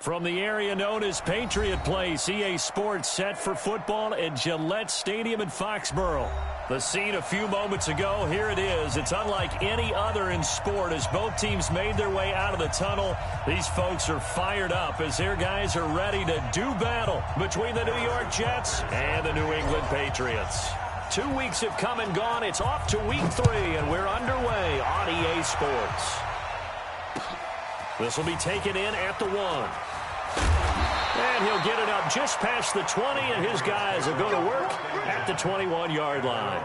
From the area known as Patriot Place, EA Sports set for football at Gillette Stadium in Foxborough. The scene a few moments ago, here it is. It's unlike any other in sport as both teams made their way out of the tunnel. These folks are fired up as their guys are ready to do battle between the New York Jets and the New England Patriots. 2 weeks have come and gone. It's off to week 3, and we're underway on EA Sports. This will be taken in at the 1. And he'll get it up just past the 20, and his guys will go to work at the 21-yard line.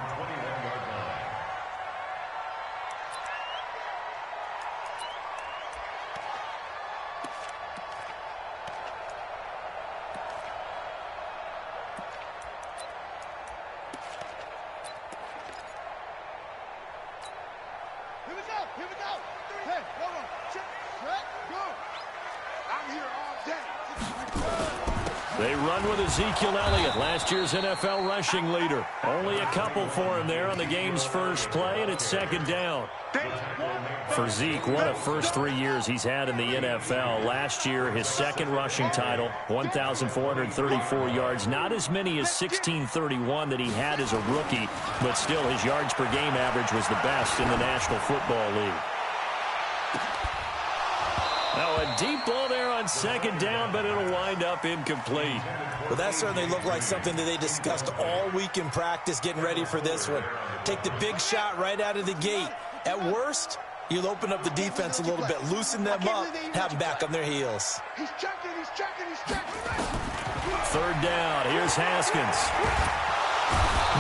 Here we go. Hey, hold on. Check, go. I'm here all day. They run with Ezekiel Elliott, last year's NFL rushing leader. Only a couple for him there on the game's first play, and it's second down. For Zeke, what a first 3 years he's had in the NFL. Last year, his second rushing title, 1,434 yards. Not as many as 1,631 that he had as a rookie, but still his yards per game average was the best in the National Football League. Now a deep ball there on second down, but it'll wind up incomplete. Well, that certainly looked like something that they discussed all week in practice getting ready for this one. Take the big shot right out of the gate. At worst, you'll open up the defense a little bit, loosen them up, have them back on their heels. He's checking. Third down, here's Haskins.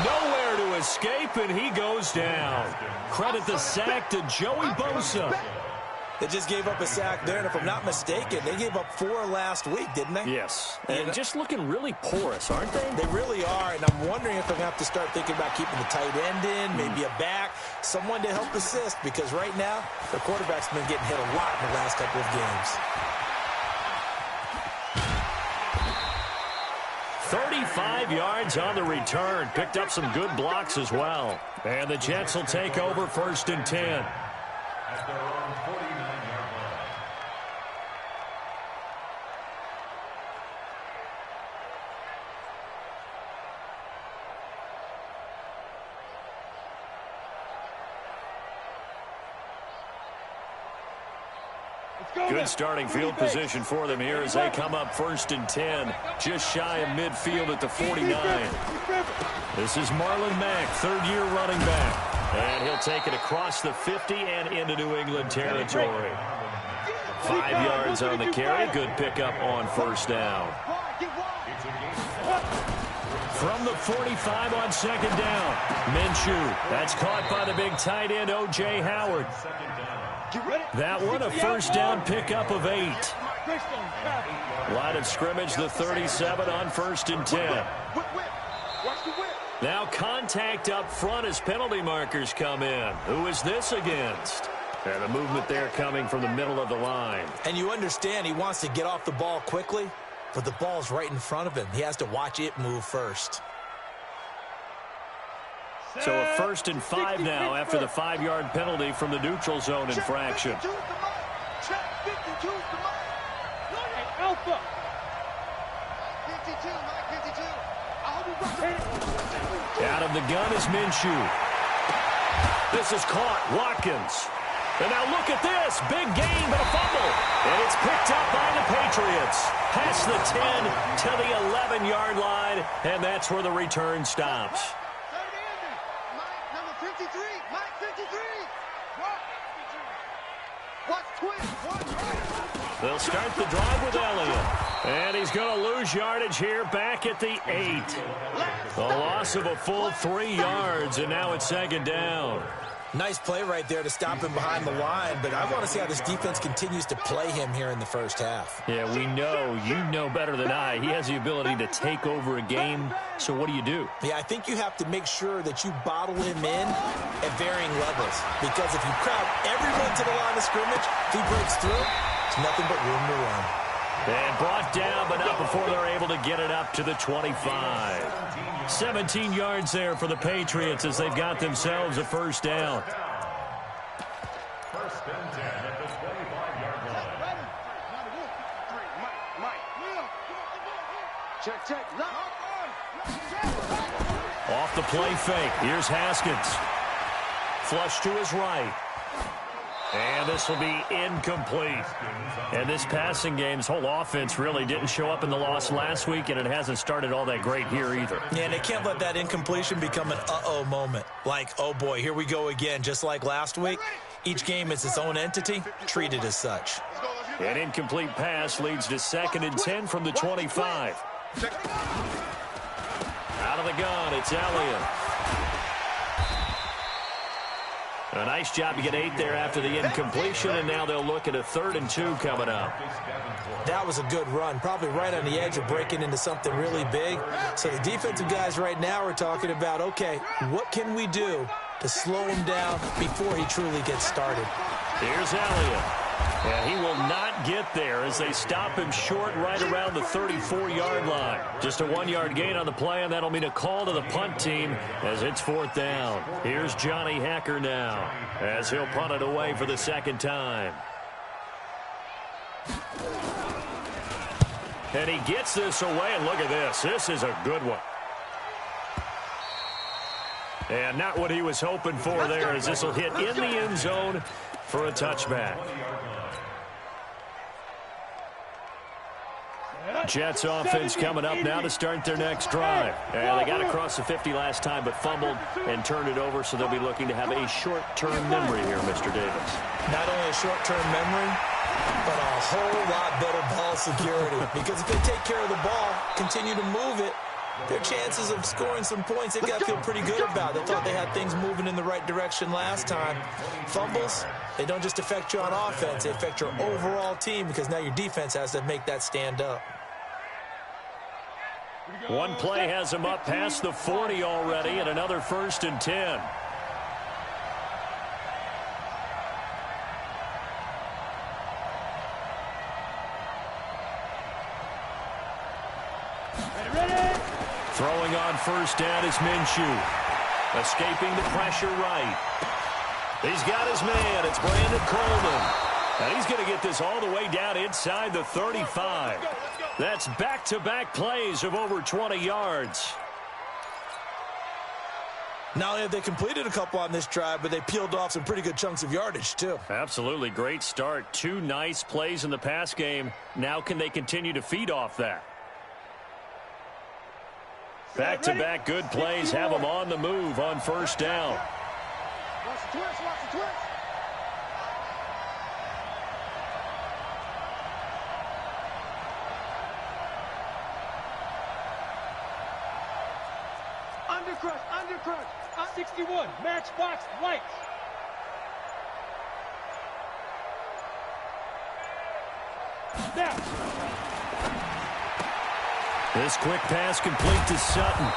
Nowhere to escape, and he goes down. Credit the sack to Joey Bosa. They just gave up a sack there, and if I'm not mistaken, they gave up 4 last week, didn't they? Yes, and just looking really porous, aren't they? They really are, and I'm wondering if they're going to have to start thinking about keeping the tight end in, maybe a back, someone to help assist, because right now, their quarterback's been getting hit a lot in the last couple of games. 35 yards on the return. Picked up some good blocks as well. And the Jets will take over 1st and 10. Good starting field position for them here as they come up 1st and 10, just shy of midfield at the 49. This is Marlon Mack, third-year running back. And he'll take it across the 50 and into New England territory. 5 yards on the carry. Good pickup on 1st down. From the 45 on 2nd down, Minshew. That's caught by the big tight end, O.J. Howard. That one, a 1st down pickup of 8. Line of scrimmage, the 37 on 1st and 10. Now contact up front as penalty markers come in. Who is this against? And the movement there coming from the middle of the line. And you understand he wants to get off the ball quickly, but the ball's right in front of him. He has to watch it move first. So a 1st and 5 now after the 5-yard penalty from the neutral zone infraction. Out of the gun is Minshew. This is caught. Watkins. And now look at this. Big gain, but a fumble. And it's picked up by the Patriots. Past the 10 to the 11-yard line. And that's where the return stops. They'll start the drive with Elliott. And he's going to lose yardage here back at the 8. A loss of a full 3 yards, and now it's 2nd down. Nice play right there to stop him behind the line, but I want to see how this defense continues to play him here in the first half. Yeah, we know. You know better than I. He has the ability to take over a game, so what do? Yeah, I think you have to make sure that you bottle him in at varying levels, because if you crowd everyone to the line of scrimmage, if he breaks through, it's nothing but room to run. And brought down, but not before they're able to get it up to the 25. 17 yards there for the Patriots as they've got themselves a 1st down. 1st and 10 at the 25-yard line. Check, check. Off the play fake. Here's Haskins. Flush to his right. And this will be incomplete. And this passing game's whole offense really didn't show up in the loss last week, and it hasn't started all that great here either. Yeah, and they can't let that incompletion become an uh-oh moment. Like, oh boy, here we go again, just like last week. Each game is its own entity, treated as such. An incomplete pass leads to 2nd and 10 from the 25. Out of the gun, it's Elliott. A nice job to get 8 there after the incompletion, and now they'll look at a 3rd and 2 coming up. That was a good run, probably right on the edge of breaking into something really big. So the defensive guys right now are talking about, okay, what can we do to slow him down before he truly gets started? Here's Elliott. And he will not get there as they stop him short right around the 34-yard line. Just a 1-yard gain on the play, and that'll mean a call to the punt team as it's 4th down. Here's Johnny Hacker now as he'll punt it away for the 2nd time. And he gets this away, and look at this. This is a good one. And not what he was hoping for there, as this will hit in the end zone for a touchback. Jets offense coming up now to start their next drive. And they got across the 50 last time, but fumbled and turned it over, so they'll be looking to have a short-term memory here, Mr. Davis. Not only a short-term memory, but a whole lot better ball security. Because if they take care of the ball, continue to move it, their chances of scoring some points, they've got to feel pretty good about. They thought they had things moving in the right direction last time. Fumbles, they don't just affect you on offense, they affect your overall team, because now your defense has to make that stand up. One play has him up past the 40 already, and another 1st and 10. Throwing on 1st down is Minshew. Escaping the pressure right. He's got his man. It's Brandon Coleman. And he's going to get this all the way down inside the 35. That's back-to-back plays of over 20 yards. Not only have they completed a couple on this drive, but they peeled off some pretty good chunks of yardage, too. Absolutely. Great start. 2 nice plays in the pass game. Now can they continue to feed off that? Back-to-back good plays have them on the move on 1st down. Watch the twist, watch the twist. Undercrush, 61, matchbox, lights. Now. This quick pass complete to Sutton.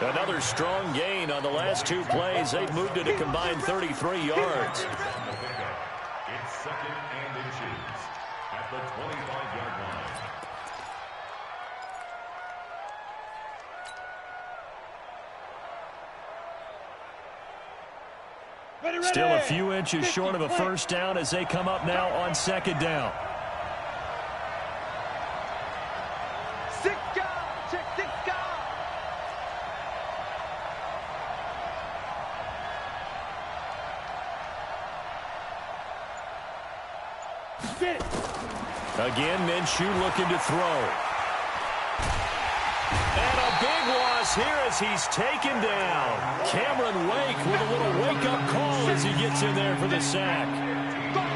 Another strong gain on the last 2 plays. They've moved it a combined 33 yards. It's 2nd and inches at the 25-yard line. Still a few inches short of a 1st down as they come up now on 2nd down. Again, Minshew looking to throw. And a big loss here as he's taken down. Cameron Wake with a little wake-up call as he gets in there for the sack.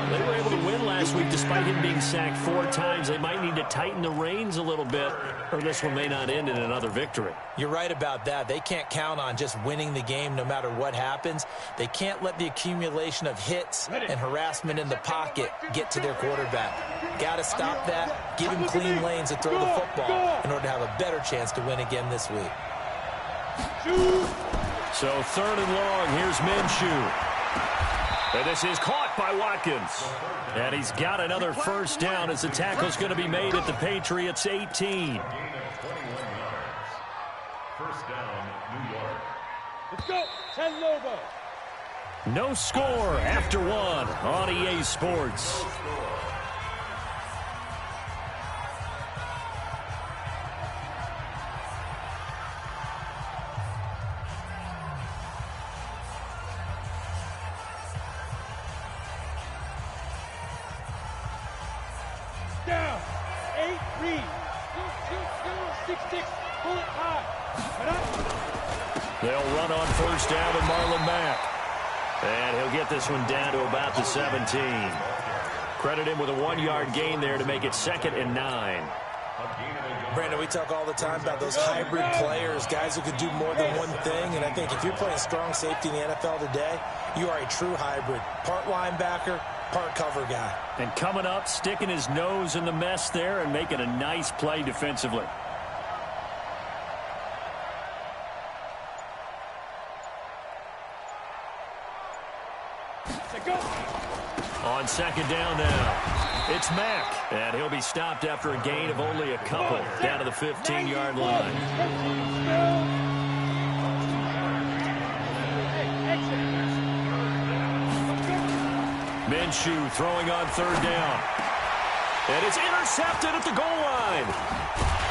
They were able to win last week despite him being sacked 4 times. They might need to tighten the reins a little bit, or this one may not end in another victory. You're right about that. They can't count on just winning the game no matter what happens. They can't let the accumulation of hits and harassment in the pocket get to their quarterback. Got to stop that, give him clean lanes to throw the football in order to have a better chance to win again this week. So 3rd and long, here's Minshew. And this is caught by Watkins. And he's got another 1st down as the tackle's going to be made at the Patriots' 18. 1st down, New York. Let's go, 10 Lobo. No score after 1 on EA Sports. speed. 6-6, pull it high. They'll run on first down with Marlon Mack. And he'll get this one down to about the 17. Credit him with a 1-yard gain there to make it 2nd and 9. Brandon, we talk all the time about those hybrid players, guys who can do more than one thing. And I think if you're playing strong safety in the NFL today, you are a true hybrid. Part linebacker, part cover guy. And coming up, sticking his nose in the mess there and making a nice play defensively. On 2nd down now, it's Mack, and he'll be stopped after a gain of only a couple down to the 15-yard line. Minshew throwing on 3rd down, and it's intercepted at the goal line.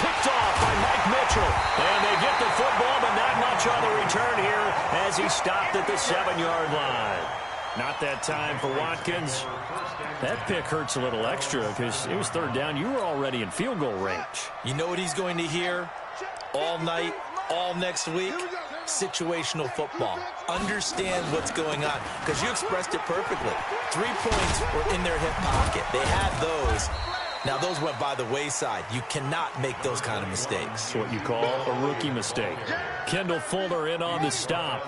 Picked off by Mike Mitchell, and they get the football, but not much on the return here as he stopped at the 7-yard line. Not that time for Watkins. That pick hurts a little extra because it was 3rd down. You were already in field goal range. You know what he's going to hear all night, all next week? Situational football. Understand what's going on because you expressed it perfectly. 3 points were in their hip pocket. They had those. Now, those went by the wayside. You cannot make those kind of mistakes. It's what you call a rookie mistake. Kendall Fuller in on the stop.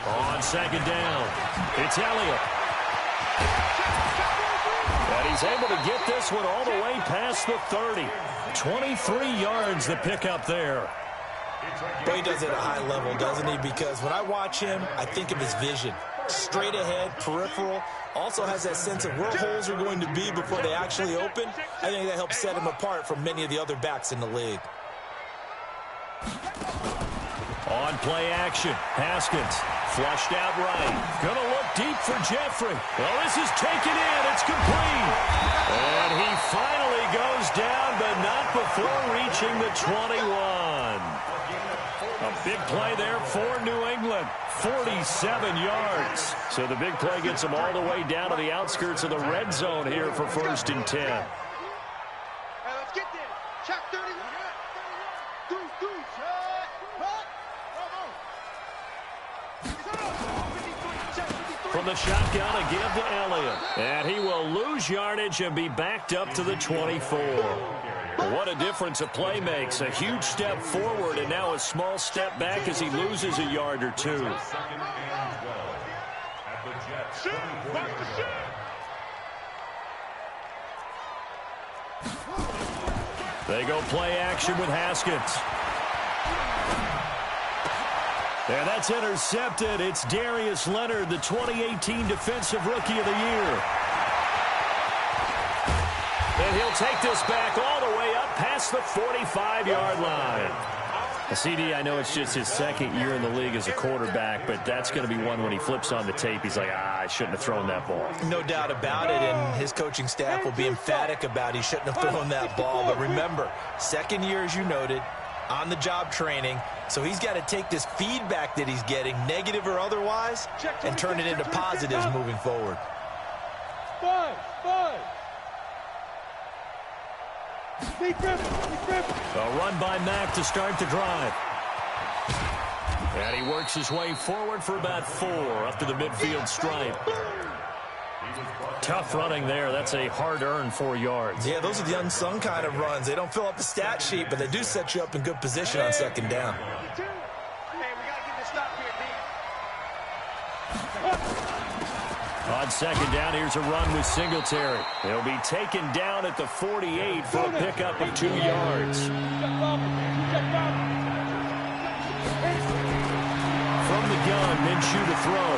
On 2nd down, it's Elliott. And he's able to get this one all the way past the 30. 23 yards the pickup there. But he does it at a high level, doesn't he? Because when I watch him, I think of his vision. Straight ahead, peripheral. Also has that sense of where holes are going to be before they actually open. I think that helps set him apart from many of the other backs in the league. On play action, Haskins flushed out right. Gonna look deep for Jeffrey. Well, this is taken in. It's complete. And he finally goes down, but not before reaching the 21. A big play there for New England. 47 yards. So the big play gets them all the way down to the outskirts of the red zone here for 1st and 10. Hey, let's get there. Check 31. From the shotgun, a give to Elliott. And he will lose yardage and be backed up to the 24. What a difference a play makes. A huge step forward and now a small step back as he loses a yard or two. They go play action with Haskins. And that's intercepted. It's Darius Leonard, the 2018 Defensive Rookie of the Year. And he'll take this back all the way up past the 45-yard line. CD, I know it's just his 2nd year in the league as a quarterback, but that's going to be one when he flips on the tape. He's like, I shouldn't have thrown that ball. No doubt about it, and his coaching staff will be emphatic about he shouldn't have thrown that ball. But remember, 2nd year, as you noted, on-the-job training, so he's got to take this feedback that he's getting, negative or otherwise, and turn it into positives moving forward. Five. A run by Mack to start the drive. And he works his way forward for about 4 up to the midfield stripe. Tough running there. That's a hard-earned 4 yards. Yeah, those are the unsung kind of runs. They don't fill up the stat sheet, but they do set you up in good position on 2nd down. On 2nd down, here's a run with Singletary. He'll be taken down at the 48 for a pickup of 2 yards. From the gun, Minshew to throw.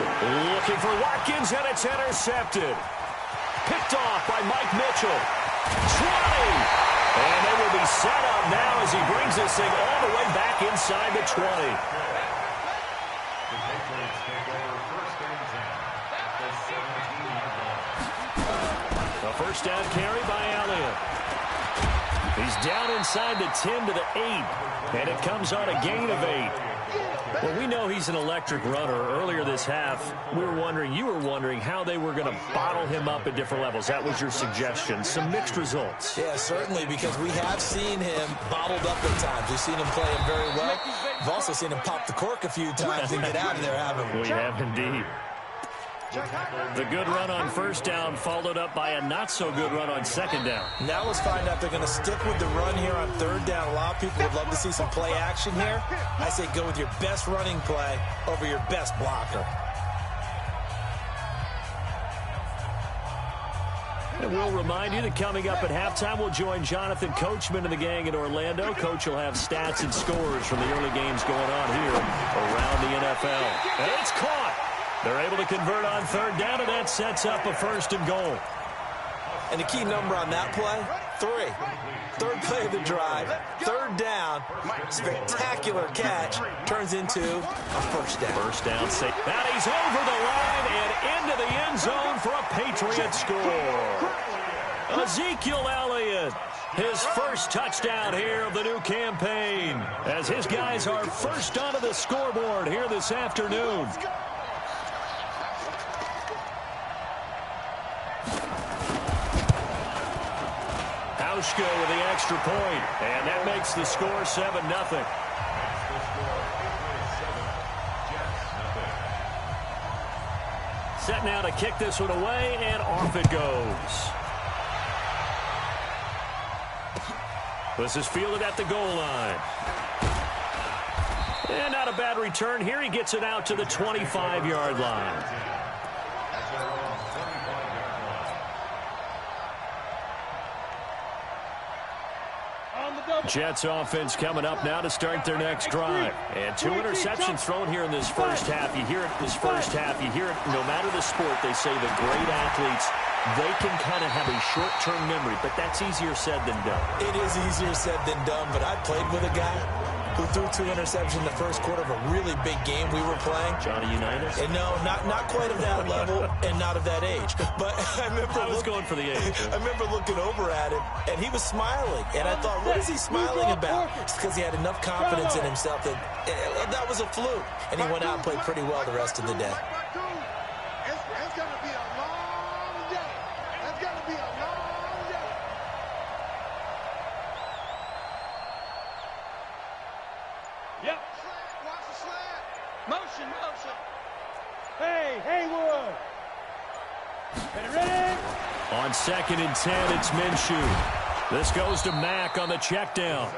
Looking for Watkins, and it's intercepted. Picked off by Mike Mitchell. 20! And they will be set up now as he brings this thing all the way back inside the 20. A first down carry by Elliott. He's down inside the 10 to the 8, and it comes on a gain of 8. Well, we know he's an electric runner. Earlier this half, you were wondering how they were going to bottle him up at different levels. That was your suggestion. Some mixed results. Yeah, certainly, because we have seen him bottled up at times. We've seen him play him very well. We've also seen him pop the cork a few times and get out of there, haven't we? We have indeed. The good run on first down followed up by a not-so-good run on second down. Now let's find out if they're going to stick with the run here on third down. A lot of people would love to see some play action here. I say go with your best running play over your best blocker. And we'll remind you that coming up at halftime, we'll join Jonathan Coachman and the gang in Orlando. Coach will have stats and scores from the early games going on here around the NFL. And it's caught. They're able to convert on third down, and that sets up a first and goal. And the key number on that play, 3. Third play of the drive, third down, spectacular catch, turns into a first down. First down, and he's over the line and into the end zone for a Patriot score. Ezekiel Elliott, his first touchdown here of the new campaign, as his guys are first onto the scoreboard here this afternoon. With the extra point, and that makes the score 7-0. Set now to kick this one away, and off it goes. This is fielded at the goal line. And not a bad return here. He gets it out to the 25-yard line. Jets offense coming up now to start their next drive. And 2 interceptions thrown here in this first half. You hear it no matter the sport. They say the great athletes, they can kind of have a short-term memory, but that's easier said than done. It is easier said than done, but I played with a guy who threw 2 interceptions in the first quarter of a really big game we were playing. Johnny Unitas? And no, not quite of that level and not of that age. But I was going for the age. I remember looking over at him, and he was smiling. And I thought, what is he smiling about? It's because he had enough confidence in himself that that was a fluke. And he went out and played pretty well the rest of the day. It's going to be a long day. It's going to be a long day. Yep. Watch the slant. Motion. Hey, Haywood. Ready? On 2nd and 10, it's Minshew. This goes to Mack on the check down.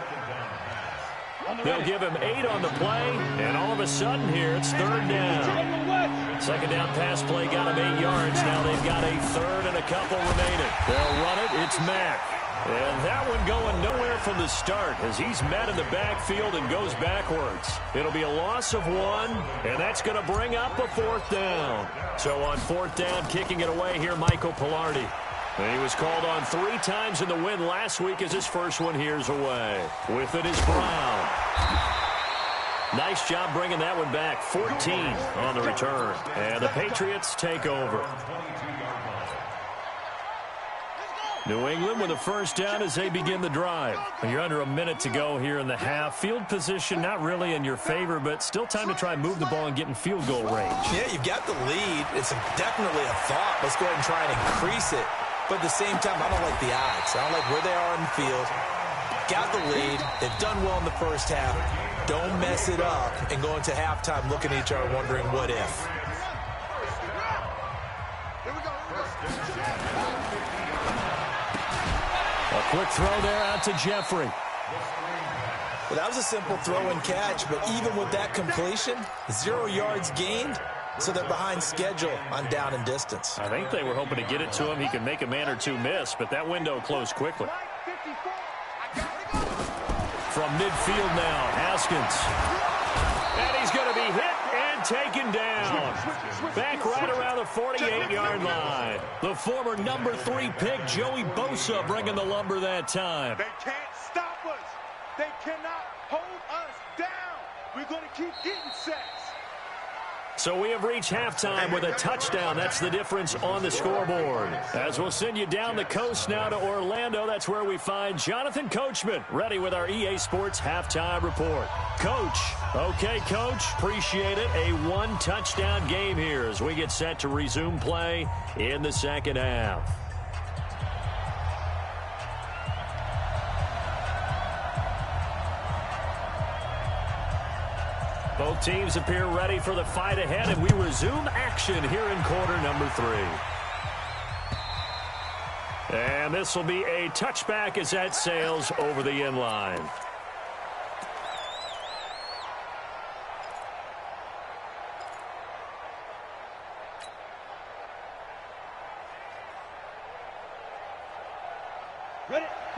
They'll give him 8 on the play, and all of a sudden here, it's third down. Second down pass play got him 8 yards. Now they've got a third and a couple remaining. They'll run it. It's Mack. And that one going nowhere from the start as he's met in the backfield and goes backwards. It'll be a loss of 1, and that's going to bring up a 4th down. So on 4th down, kicking it away here, Michael Pilardi. And he was called on 3 times in the win last week as his first one here's away. With it is Brown. Nice job bringing that one back. 14 on the return. And the Patriots take over. New England with a first down as they begin the drive. You're under a minute to go here in the half. Field position not really in your favor, but still time to try and move the ball and get in field goal range. Yeah, you've got the lead. It's definitely a thought. Let's go ahead and try and increase it. But at the same time, I don't like the odds. I don't like where they are in the field. Got the lead. They've done well in the first half. Don't mess it up and go into halftime looking at each other wondering what if. A quick throw there out to Jeffrey. Well, that was a simple throw and catch, but even with that completion, 0 yards gained, so they're behind schedule on down and distance. I think they were hoping to get it to him. He could make a man or 2 miss, but that window closed quickly. From midfield now, Haskins. And he's going to be hit and taken down. Back right around the 48-yard line. The former number 3 pick, Joey Bosa, bringing the lumber that time. They can't stop us. They cannot hold us down. We're going to keep getting sacks. So we have reached halftime with a touchdown. That's the difference on the scoreboard. As we'll send you down the coast now to Orlando, that's where we find Jonathan Coachman, ready with our EA Sports halftime report. Coach. Okay, Coach. Appreciate it. A one-touchdown game here as we get set to resume play in the second half. Both teams appear ready for the fight ahead, and we resume action here in quarter number 3. And this will be a touchback as that sails over the end line.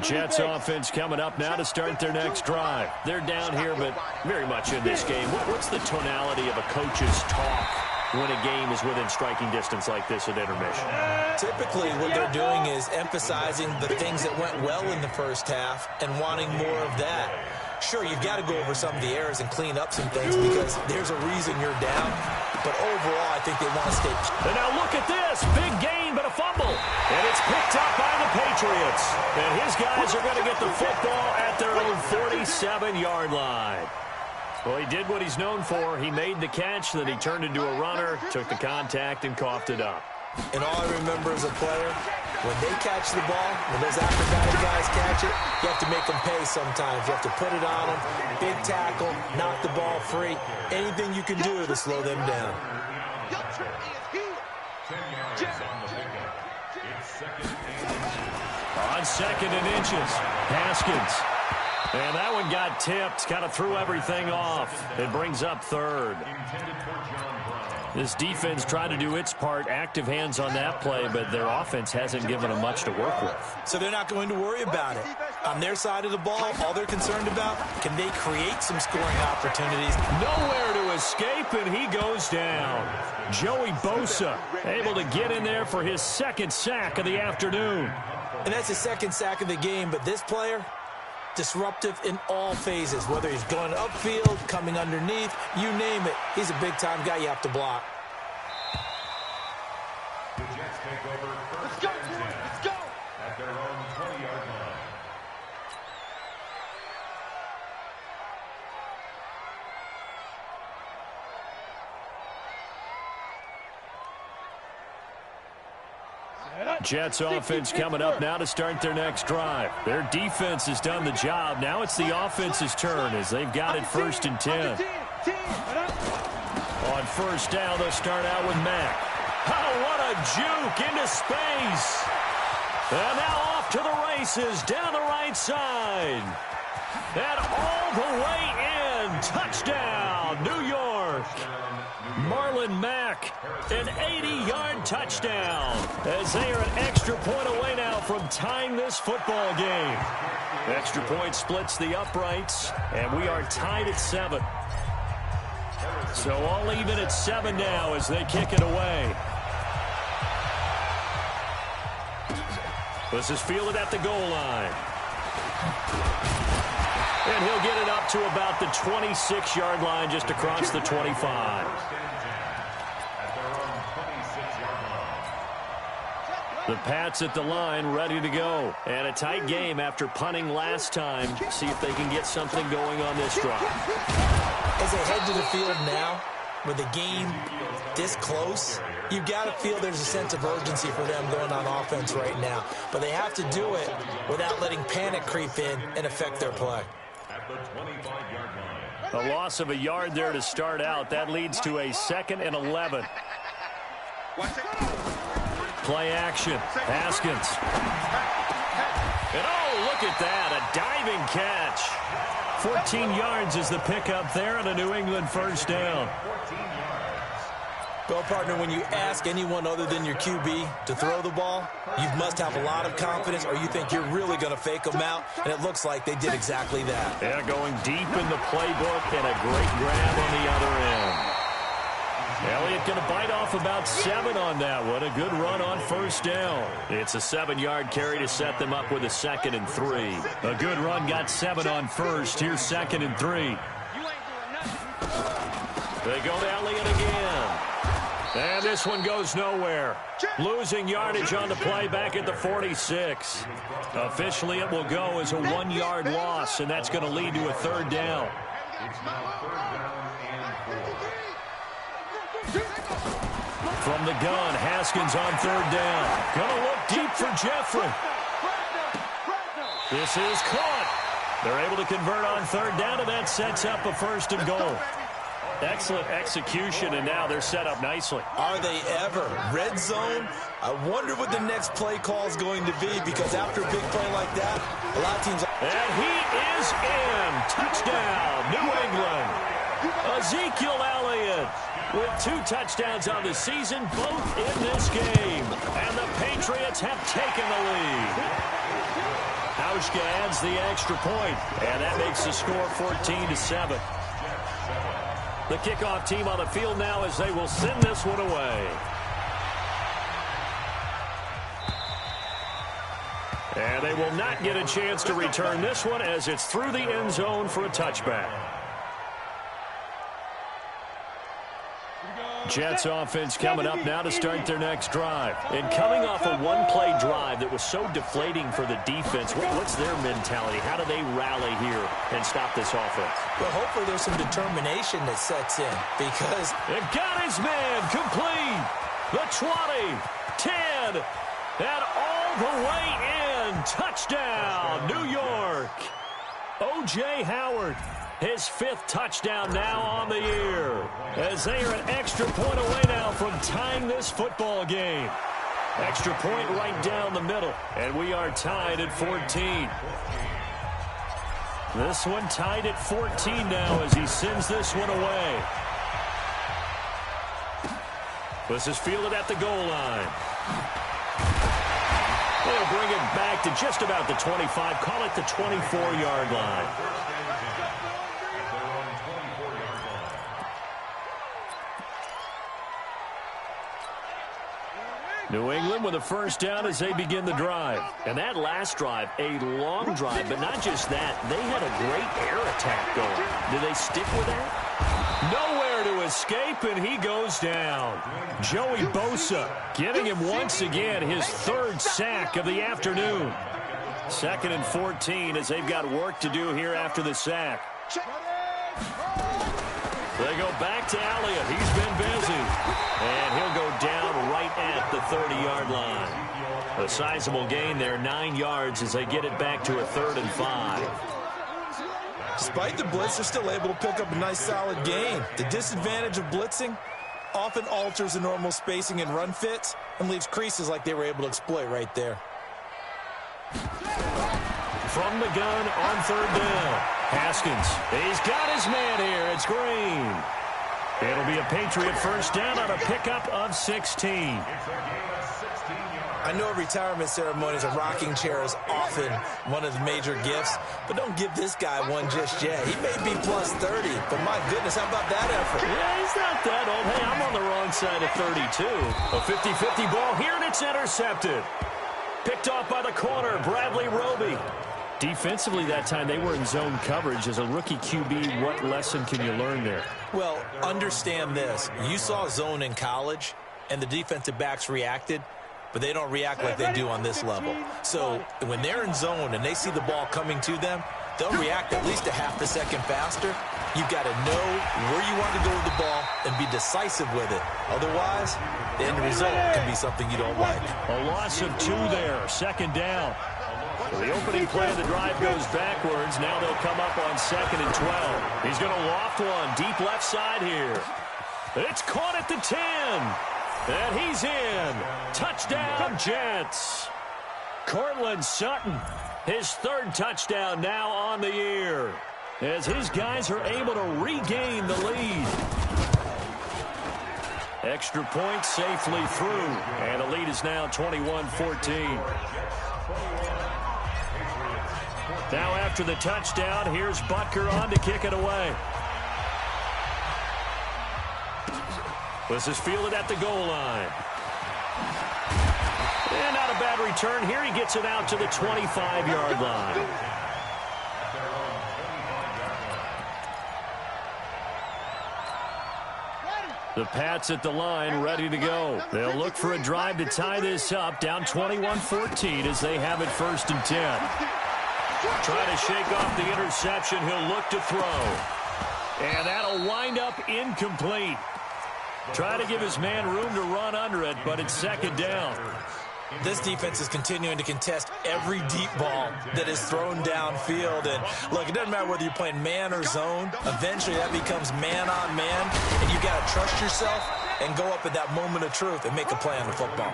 Jets offense coming up now to start their next drive. They're down here, but very much in this game. What's the tonality of a coach's talk when a game is within striking distance like this at intermission? Typically, what they're doing is emphasizing the things that went well in the first half and wanting more of that. Sure, you've got to go over some of the errors and clean up some things because there's a reason you're down. But overall, I think they want to stay. And now look at this. Big gain, but a fumble. And it's picked up by the Patriots. And his guys are going to get the football at their own 47-yard line. Well, he did what he's known for. He made the catch, then he turned into a runner, took the contact, and coughed it up. And all I remember as a player, when they catch the ball, when those acrobatic guys catch it, you have to make them pay sometimes. You have to put it on them, big tackle, knock the ball free. Anything you can do to slow them down. 10 yards on the pickup. It's second and inches. On second and inches, Haskins. And that one got tipped, kind of threw everything off. It brings up third. Intended for John Brown. This defense tried to do its part, active hands on that play, but their offense hasn't given them much to work with. So they're not going to worry about it. On their side of the ball, all they're concerned about, can they create some scoring opportunities? Nowhere to escape, and he goes down. Joey Bosa able to get in there for his second sack of the afternoon. And that's his second sack of the game, but this player, disruptive in all phases, whether he's going upfield, coming underneath, you name it. He's a big-time guy you have to block. The Jets take over first and 10. Let's go. At their own 20-yard line. Jets offense coming up now to start their next drive. Their defense has done the job. Now it's the offense's turn as they've got it first and 10. On first down, they'll start out with Mack. Oh, what a juke into space. And now off to the races down the right side. And all the way in. Touchdown, New York. Marlon Mack, an 80-yard touchdown as they are an extra point away now from tying this football game. Extra point splits the uprights, and we are tied at 7. So all even at 7 now as they kick it away. This is fielded at the goal line. And he'll get it up to about the 26-yard line just across the 25. The Pats at the line, ready to go. And a tight game after punting last time. See if they can get something going on this drive. As they head to the field now, with the game this close, you've got to feel there's a sense of urgency for them going on offense right now. But they have to do it without letting panic creep in and affect their play. At the 25-yard line. A loss of a yard there to start out. That leads to a 2nd and 11. Play action. Haskins. And oh, look at that. A diving catch. 14 yards is the pickup there and a New England first down. Well, partner, when you ask anyone other than your QB to throw the ball, you must have a lot of confidence or you think you're really going to fake them out, and it looks like they did exactly that. Yeah, going deep in the playbook and a great grab on the other end. Elliott going to bite off about 7 on that one. A good run on first down. It's a 7-yard carry to set them up with a 2nd and 3. A good run got 7 on first. Here's 2nd and 3. They go to Elliott again. And this one goes nowhere. Losing yardage on the play back at the 46. Officially, it will go as a 1-yard loss, and that's going to lead to a third down. From the gun, Haskins on third down. Going to look deep for Jeffrey. This is caught. They're able to convert on third down, and that sets up a first and goal. Excellent execution, and now they're set up nicely. Are they ever? Red zone? I wonder what the next play call is going to be, because after a big play like that, a lot of teams... And he is in. Touchdown, New England. Ezekiel Elliott with 2 touchdowns on the season, both in this game. And the Patriots have taken the lead. Hauschka adds the extra point, and that makes the score 14-7. The kickoff team on the field now as they will send this one away. And they will not get a chance to return this one as it's through the end zone for a touchback. Jets offense coming up now to start their next drive. And coming off a one-play drive that was so deflating for the defense, what's their mentality? How do they rally here and stop this offense? Well, hopefully there's some determination that sets in, because... It got his man complete. The 20, 10, and all the way in. Touchdown, New York. O.J. Howard. His 5th touchdown now on the year, as they are an extra point away now from tying this football game. Extra point right down the middle, and we are tied at 14. This one tied at 14 now as he sends this one away. This is fielded at the goal line. They'll bring it back to just about the 25, call it the 24-yard line. New England with a first down as they begin the drive. And that last drive, a long drive, but not just that. They had a great air attack going. Do they stick with that? Nowhere to escape, and he goes down. Joey Bosa getting him once again his 3rd sack of the afternoon. 2nd and 14 as they've got work to do here after the sack. They go back to Elliott. He's been busy. And he'll go down right at the 30-yard line. A sizable gain there, 9 yards as they get it back to a 3rd and 5. Despite the blitz, they're still able to pick up a nice, solid gain. The disadvantage of blitzing often alters the normal spacing and run fits and leaves creases like they were able to exploit right there. From the gun on 3rd down. Haskins, he's got his man here. It's Green. It'll be a Patriot first down on a pickup of 16. I know retirement ceremonies, a rocking chair is often one of the major gifts, but don't give this guy one just yet. He may be plus 30, but my goodness, how about that effort? Yeah, he's not that old. Hey, I'm on the wrong side of 32. A 50-50 ball here, and it's intercepted. Picked off by the corner, Bradley Roby. Defensively that time, they were in zone coverage. As a rookie QB, what lesson can you learn there? Well, understand this. You saw zone in college, and the defensive backs reacted, but they don't react like they do on this level. So when they're in zone and they see the ball coming to them, they'll react at least a half a second faster. You've got to know where you want to go with the ball and be decisive with it. Otherwise, the end result can be something you don't like. A loss of 2 there, 2nd down. The opening play of the drive goes backwards. Now they'll come up on 2nd and 12. He's going to loft one deep left side here. It's caught at the 10. And he's in. Touchdown, Jets. Cortland Sutton, his 3rd touchdown now on the year, as his guys are able to regain the lead. Extra point safely through, and the lead is now 21-14. Now after the touchdown, here's Butker on to kick it away. This is fielded at the goal line. And not a bad return here. He gets it out to the 25-yard line. The Pats at the line, ready to go. They'll look for a drive to tie this up, down 21-14 as they have it 1st and 10. Trying to shake off the interception. He'll look to throw. And that'll wind up incomplete. Try to give his man room to run under it, but it's 2nd down. This defense is continuing to contest every deep ball that is thrown downfield. And, look, it doesn't matter whether you're playing man or zone. Eventually, that becomes man-on-man, and you got to trust yourself and go up at that moment of truth and make a play on the football.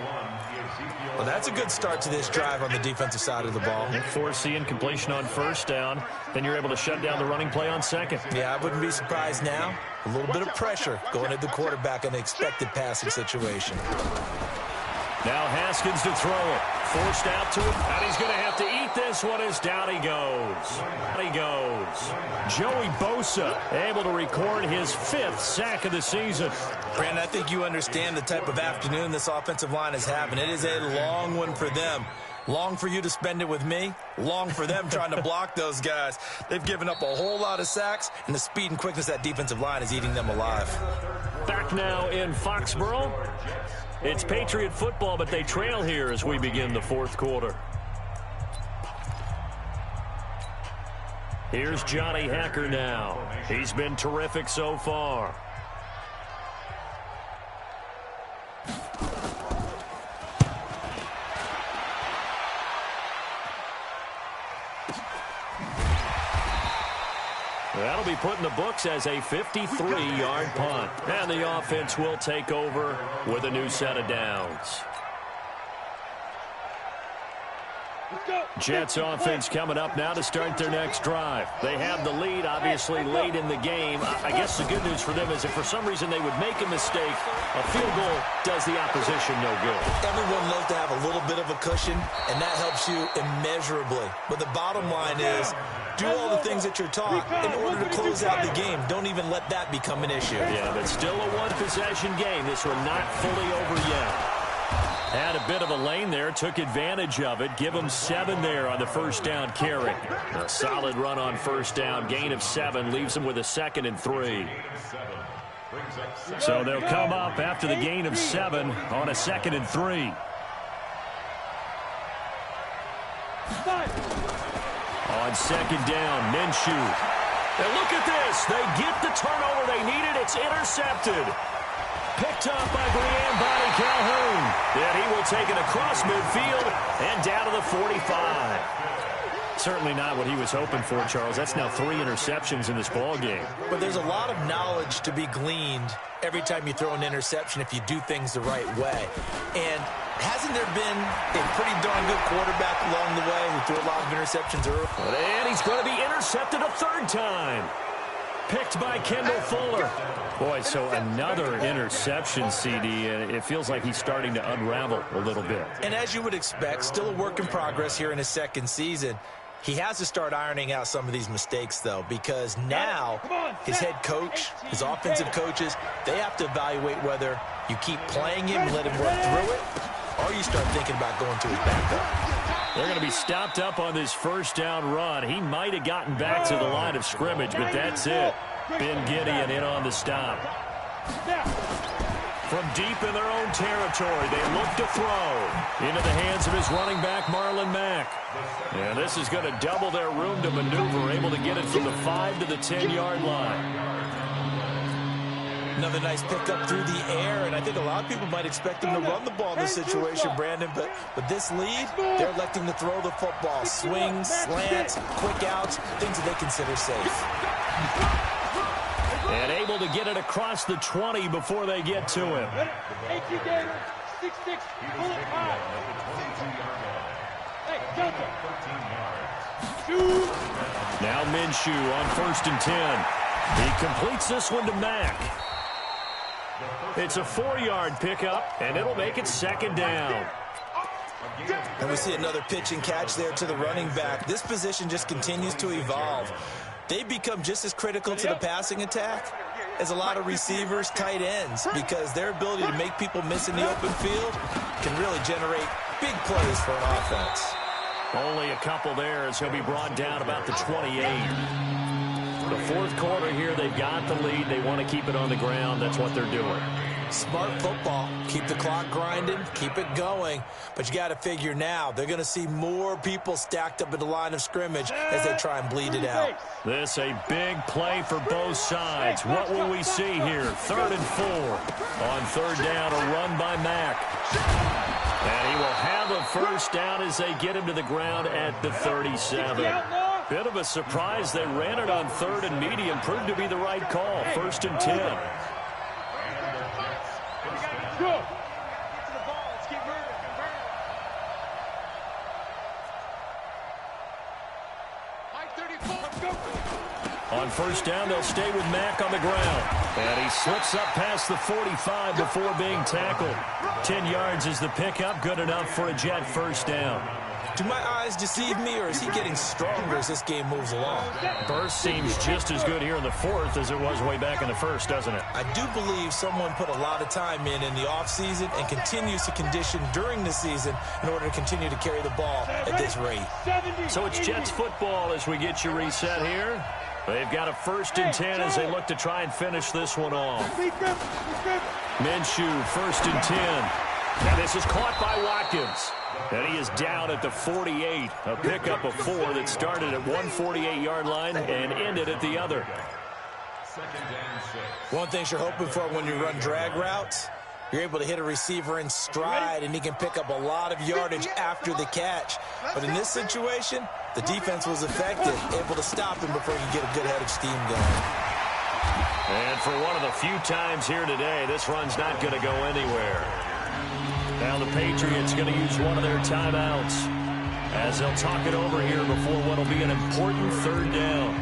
Well, that's a good start to this drive on the defensive side of the ball. Force the incompletion on 1st down. Then you're able to shut down the running play on 2nd. Yeah, I wouldn't be surprised now. A little bit of pressure going at the quarterback in an expected passing situation. Now Haskins to throw it. Forced out to him. And he's going to have to eat this one as down he goes. Down he goes. Joey Bosa able to record his 5th sack of the season. Brandon, I think you understand the type of afternoon this offensive line is having. It is a long one for them. Long for you to spend it with me. Long for them trying to block those guys. They've given up a whole lot of sacks, and the speed and quickness of that defensive line is eating them alive. Back now in Foxborough. It's Patriot football, but they trail here as we begin the 4th quarter. Here's Johnny Hacker now. He's been terrific so far. That'll be put in the books as a 53-yard punt. And the offense will take over with a new set of downs. Jets offense coming up now to start their next drive. They have the lead, obviously, late in the game. I guess the good news for them is if for some reason they would make a mistake, a field goal does the opposition no good. Everyone loves to have a little bit of a cushion, and that helps you immeasurably. But the bottom line is, do all the things that you're taught in order to close out the game. Don't even let that become an issue. Yeah, but still a one-possession game. This one not fully over yet. Had a bit of a lane there, took advantage of it. Give him 7 there on the 1st down carry. A solid run on 1st down. Gain of 7 leaves him with a 2nd and 3. So they'll come up after the gain of 7 on a 2nd and 3. On 2nd down, Minshew. And look at this. They get the turnover they needed. It's intercepted. Picked up by Brian Bonnie Calhoun. And he will take it across midfield and down to the 45. Certainly not what he was hoping for, Charles. That's now 3 interceptions in this ball game. But there's a lot of knowledge to be gleaned every time you throw an interception if you do things the right way. And hasn't there been a pretty darn good quarterback along the way who threw a lot of interceptions early? And he's going to be intercepted a 3rd time. Picked by Kendall Fuller. Boy, so another interception, CD, and it feels like he's starting to unravel a little bit. And as you would expect, still a work in progress here in his 2nd season. He has to start ironing out some of these mistakes, though, because now his head coach, his offensive coaches, they have to evaluate whether you keep playing him and let him run through it, or you start thinking about going to his backup. They're going to be stopped up on this 1st down run. He might have gotten back to the line of scrimmage, but that's it. Ben Gideon in on the stop. From deep in their own territory, they look to throw into the hands of his running back, Marlon Mack. And this is going to double their room to maneuver, able to get it from the 5 to the 10-yard line. Another nice pickup through the air, and I think a lot of people might expect him to run the ball in this situation, Brandon, but with this lead, they're electing to throw the football. Swings, slants, quick outs, things that they consider safe. And able to get it across the 20 before they get to him. 6'6", pull it high. Hey, Delta. Now Minshew on 1st and 10. He completes this one to Mack. It's a 4-yard pickup, and it'll make it 2nd down. And we see another pitch and catch there to the running back. This position just continues to evolve. They become just as critical to the passing attack as a lot of receivers, tight ends, because their ability to make people miss in the open field can really generate big plays for an offense. Only a couple there as he'll be brought down about the 28. The fourth quarter here, they've got the lead. They want to keep it on the ground. That's what they're doing. Smart football. Keep the clock grinding. Keep it going. But you got to figure now they're going to see more people stacked up at the line of scrimmage as they try and bleed it out. This a big play for both sides. What will we see here? 3rd and 4. On 3rd down, a run by Mack. And he will have a first down as they get him to the ground at the 37. Bit of a surprise. They ran it on 3rd and medium. Proved to be the right call. 1st and 10. Go. On 1st down, they'll stay with Mack on the ground. And he slips up past the 45 before being tackled. 10 yards is the pickup. Good enough for a Jet first down. Do my eyes deceive me, or is he getting stronger as this game moves along? Burst seems just as good here in the 4th as it was way back in the 1st, doesn't it? I do believe someone put a lot of time in the offseason and continues to condition during the season in order to continue to carry the ball at this rate. So it's Jets football as we get you reset here. They've got a 1st and 10 as they look to try and finish this one off. Minshew, 1st and 10. And this is caught by Watkins. And he is down at the 48. A pickup of 4 that started at 148-yard line and ended at the other. One thing you're hoping for when you run drag routes, you're able to hit a receiver in stride, and he can pick up a lot of yardage after the catch. But in this situation, the defense was effective, able to stop him before he could get a good head of steam going. And for one of the few times here today, this run's not going to go anywhere. Now the Patriots going to use one of their timeouts as they'll talk it over here before what will be an important 3rd down.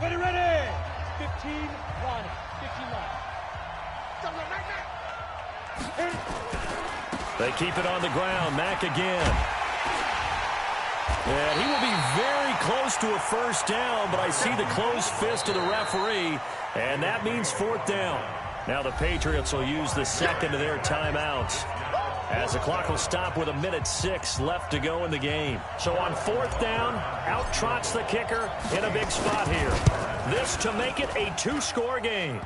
Ready. 15 line. 15 line. They keep it on the ground. Mack again. And he will be very close to a first down, but I see the closed fist of the referee, and that means 4th down. Now the Patriots will use the 2nd of their timeouts as the clock will stop with 1:06 left to go in the game. So on 4th down, out trots the kicker in a big spot here. This to make it a 2-score game.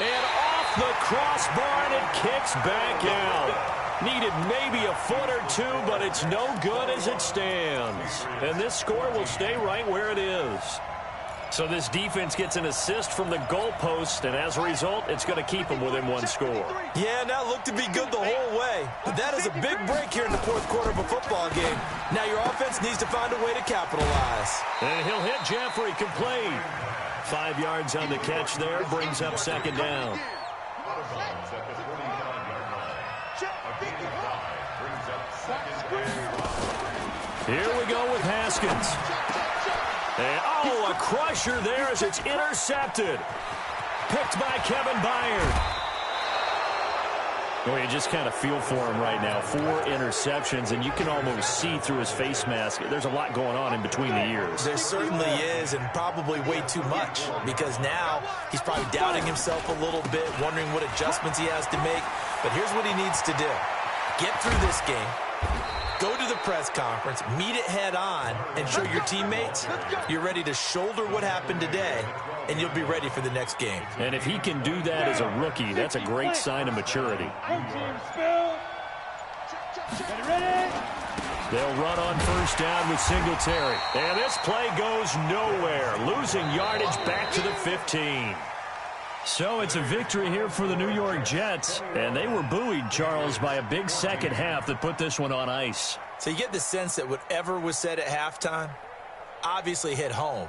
And off the crossbar, and it kicks back out. Needed maybe a foot or 2, but it's no good as it stands. And this score will stay right where it is. So this defense gets an assist from the goalpost, and as a result, it's going to keep them within 1 score. Yeah, that looked to be good the whole way. But that is a big break here in the 4th quarter of a football game. Now your offense needs to find a way to capitalize. And he'll hit Jeffrey, complete. 5 yards on the catch there, brings up 2nd down. Here we go with Haskins. And, a crusher there as it's intercepted. Picked by Kevin Byard. Well, you just kind of feel for him right now. 4 interceptions, and you can almost see through his face mask. There's a lot going on in between the ears. There certainly is, and probably way too much, because now he's probably doubting himself a little bit, wondering what adjustments he has to make. But here's what he needs to do. Get through this game. Go to the press conference, meet it head on, and show your teammates you're ready to shoulder what happened today, and you'll be ready for the next game. And if he can do that as a rookie, that's a great sign of maturity. They'll run on 1st down with Singletary. And this play goes nowhere, losing yardage back to the 15. So it's a victory here for the New York Jets, and they were buoyed, Charles, by a big second half that put this one on ice. So you get the sense that whatever was said at halftime obviously hit home.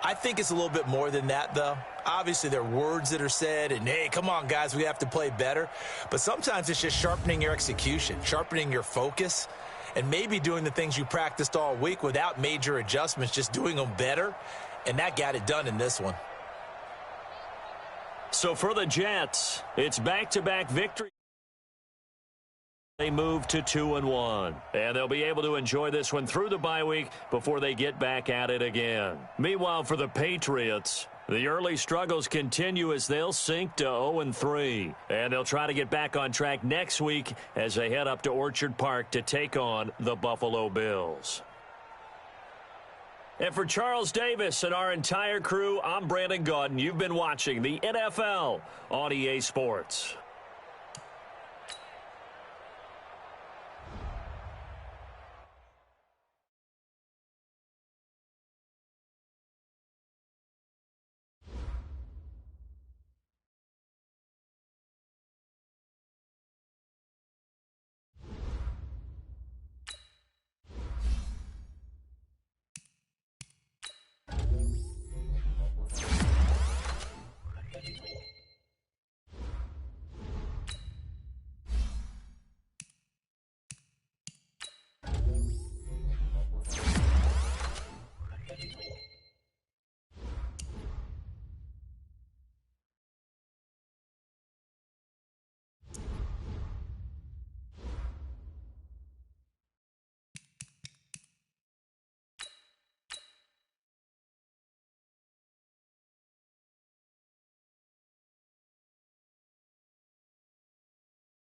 I think it's a little bit more than that, though. Obviously, there are words that are said, and, hey, come on, guys, we have to play better. But sometimes it's just sharpening your execution, sharpening your focus, and maybe doing the things you practiced all week without major adjustments, just doing them better, and that got it done in this one. So for the Jets, it's back-to-back victory. They move to 2-1, and they'll be able to enjoy this one through the bye week before they get back at it again. Meanwhile, for the Patriots, The early struggles continue as they'll sink to 0-3. And they'll try to get back on track next week as they head up to Orchard Park to take on the Buffalo Bills. And for Charles Davis and our entire crew, I'm Brandon Gaudin. You've been watching the NFL on EA Sports.